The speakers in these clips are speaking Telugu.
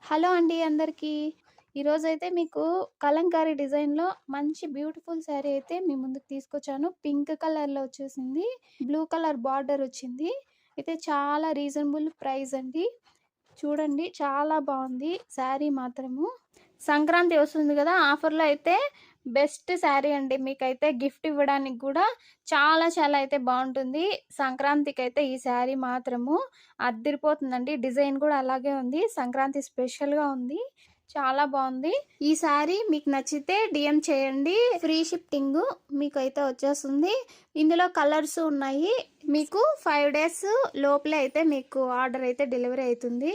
హలో అండి అందరికీ. ఈరోజైతే మీకు కలంకారీ డిజైన్‌లో మంచి బ్యూటిఫుల్ శారీ అయితే మీ ముందుకు తీసుకొచ్చాను. పింక్ కలర్‌లో వచ్చేసింది. బ్లూ కలర్ బార్డర్ వచ్చింది. అయితే చాలా రీజనబుల్ ప్రైస్ అండి. చూడండి చాలా బావుంది శారీ మాత్రము. సంక్రాంతి వస్తుంది గదా! ఆఫర్‌లో అయితే బెస్ట్ శారీ అండి. మీకైతే గిఫ్ట్ ఇవ్వడానికి గూడా చాలా అయితే బావుంటుంది. సంక్రాంతికైతే ఈ శారీ మాత్రము అద్దిరిపోతుందండి. డిజైన్ గూడా అలాగే ఉంది. సంక్రాంతి స్పెషల్‌గా ఉంది. చాలా బావుంది. ఈ శారీ మీకు నచ్చితే డీఎం చేయండి. ఫ్రీ షిప్పింగు మీకైతే వచ్చేస్తుంది. ఇందులో కలర్స్ ఉన్నాయి. మీకు 5 డేస్ లోపలే అయితే మీకు ఆర్డర్ అయితే డెలివరీ అయితుంది.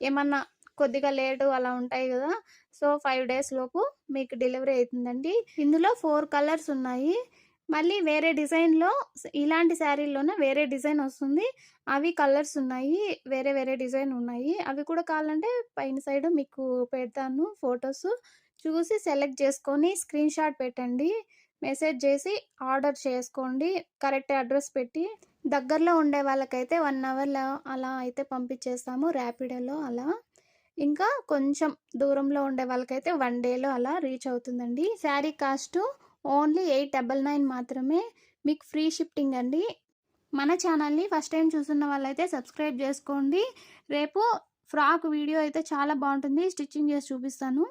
ఏమన్నా కొద్దిగా లేటు అలా ఉంటాయి గదా! సో, 5 డేస్ లోపు మీకు డెలివరీ అయితుందండి. ఇందులో 4 కలర్స్ ఉన్నాయి. మళ్ళీ వేరే డిజైన్‌లో ఇలాంటి శారీలోనే వేరే డిజైన్ వస్తుంది. అవి కలర్స్ ఉన్నాయి. వేరే డిజైన్ ఉన్నాయి. అవి కూడా కావాలంటే పైన సైడ్ మీకు పెడతాను ఫోటోసు. చూసి సెలెక్ట్ చేసుకొని స్క్రీన్‌షాట్ పెట్టండి. మెసేజ్ చేసి ఆర్డర్ చేసుకోండి. కరెక్ట్ అడ్రస్ పెట్టి. దగ్గరలో ఉండే వాళ్ళకైతే 1 అవర్‌లో అలా అయితే పంపించేస్తాము ర్యాపిడోలో అలా. ఇంకా కొంచెం దూరంలో ఉండే వాళ్ళకైతే 1 డేలో అలా రీచ్ అవుతుందండి. శారీ కాస్టు ఓన్లీ 899 మాత్రమే. మీకు ఫ్రీ షిప్పింగ్ అండి. మన ఛానల్‌ని ఫస్ట్ టైమ్ చూస్తున్న వాళ్ళైతే సబ్స్క్రైబ్ జేసుకోండి. రేపు ఫ్రాక్ వీడియో అయితే చాలా బావుంటుంది. స్టిచ్చింగ్ చేసి చూపిస్తాను.